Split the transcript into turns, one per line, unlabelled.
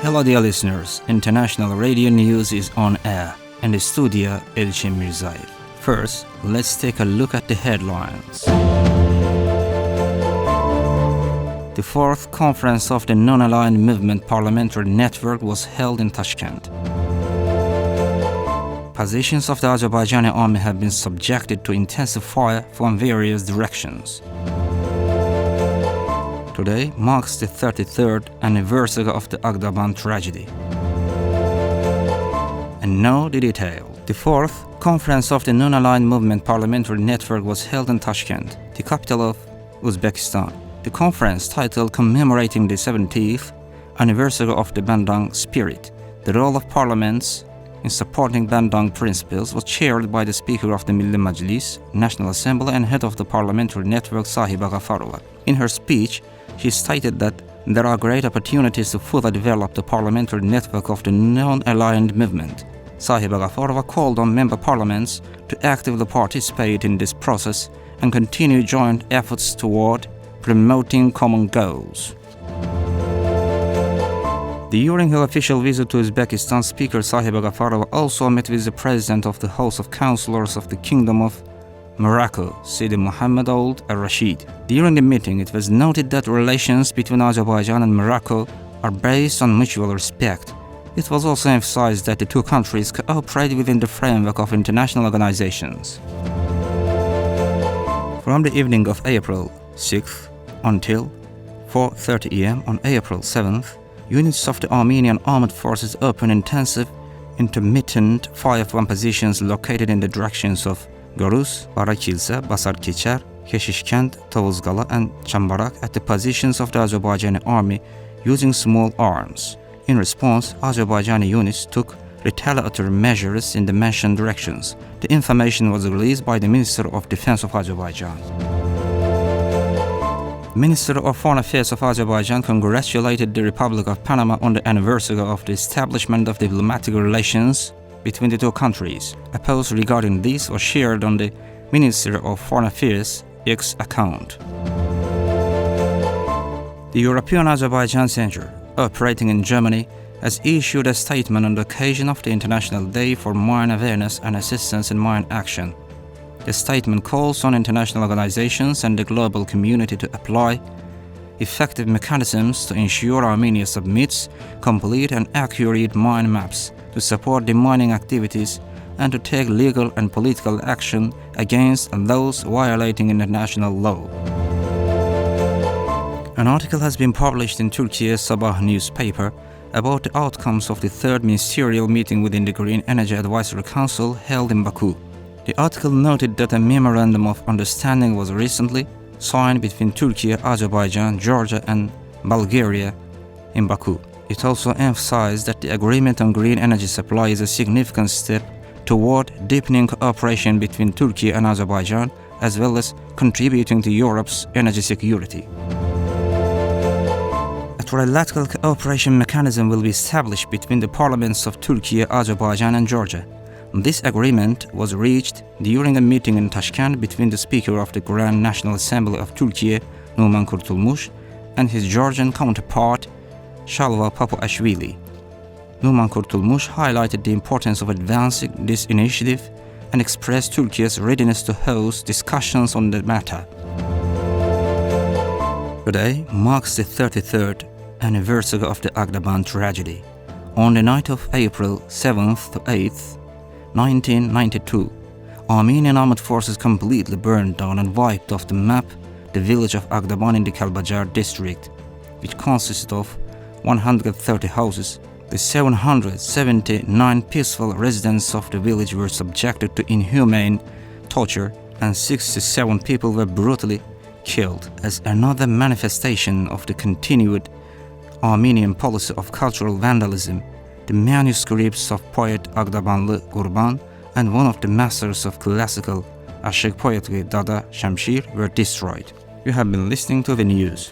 Hello dear listeners, International Radio News is on air, and the studio Elçin Mirzayev. First, let's take a look at the headlines. The fourth conference of the Non-Aligned Movement Parliamentary Network was held in Tashkent. Positions of the Azerbaijani army have been subjected to intensive fire from various directions. Today marks the 33rd anniversary of the Agdaban tragedy. And now the detail. The fourth conference of the Non-Aligned Movement Parliamentary Network was held in Tashkent, the capital of Uzbekistan. The conference, titled Commemorating the 70th Anniversary of the Bandung Spirit, the role of parliaments in supporting Bandung principles, was chaired by the Speaker of the Milli Majlis, National Assembly and head of the Parliamentary Network, Sahiba Ghafarova. In her speech, she stated that there are great opportunities to further develop the parliamentary network of the non-aligned movement. Sahiba Ghafarova called on member parliaments to actively participate in this process and continue joint efforts toward promoting common goals. During her official visit to Uzbekistan, Speaker Sahiba Ghafarova also met with the President of the House of Councillors of the Kingdom of Morocco, Sidi Mohammed Ould al-Rashid. During the meeting, it was noted that relations between Azerbaijan and Morocco are based on mutual respect. It was also emphasized that the two countries cooperate within the framework of international organizations. From the evening of April 6th until 4:30 am on April 7th, units of the Armenian armed forces opened intensive, intermittent fire from positions located in the directions of Gorus, Barakilsa, Basarkecher, Keshishkent, Tovuzgala and Chambarak at the positions of the Azerbaijani army using small arms. In response, Azerbaijani units took retaliatory measures in the mentioned directions. The information was released by the Minister of Defense of Azerbaijan. The Minister of Foreign Affairs of Azerbaijan congratulated the Republic of Panama on the anniversary of the establishment of diplomatic relations between the two countries. A post regarding this was shared on the Minister of Foreign Affairs X account. The European Azerbaijan Center, operating in Germany, has issued a statement on the occasion of the International Day for Mine Awareness and Assistance in Mine Action. The statement calls on international organizations and the global community to apply effective mechanisms to ensure Armenia submits complete and accurate mine maps to support the mining activities and to take legal and political action against those violating international law. An article has been published in Turkey's Sabah newspaper about the outcomes of the third ministerial meeting within the Green Energy Advisory Council held in Baku. The article noted that a memorandum of understanding was recently signed between Turkey, Azerbaijan, Georgia and Bulgaria in Baku. It also emphasized that the agreement on green energy supply is a significant step toward deepening cooperation between Turkey and Azerbaijan, as well as contributing to Europe's energy security. A trilateral cooperation mechanism will be established between the parliaments of Turkey, Azerbaijan and Georgia. This agreement was reached during a meeting in Tashkent between the Speaker of the Grand National Assembly of Turkey, Numan Kurtulmush, and his Georgian counterpart, Shalva Papuashvili. Numan Kurtulmush highlighted the importance of advancing this initiative and expressed Turkey's readiness to host discussions on the matter. Today marks the 33rd anniversary of the Agdaban tragedy. On the night of April 7th to 8th, 1992, Armenian armed forces completely burned down and wiped off the map the village of Agdaban in the Kalbajar district, which consisted of 130 houses. The 779 peaceful residents of the village were subjected to inhumane torture and 67 people were brutally killed. As another manifestation of the continued Armenian policy of cultural vandalism, the manuscripts of poet Agdabanlı Gurban and one of the masters of classical Ashik poetry Dada Shamshir were destroyed. You have been listening to the news.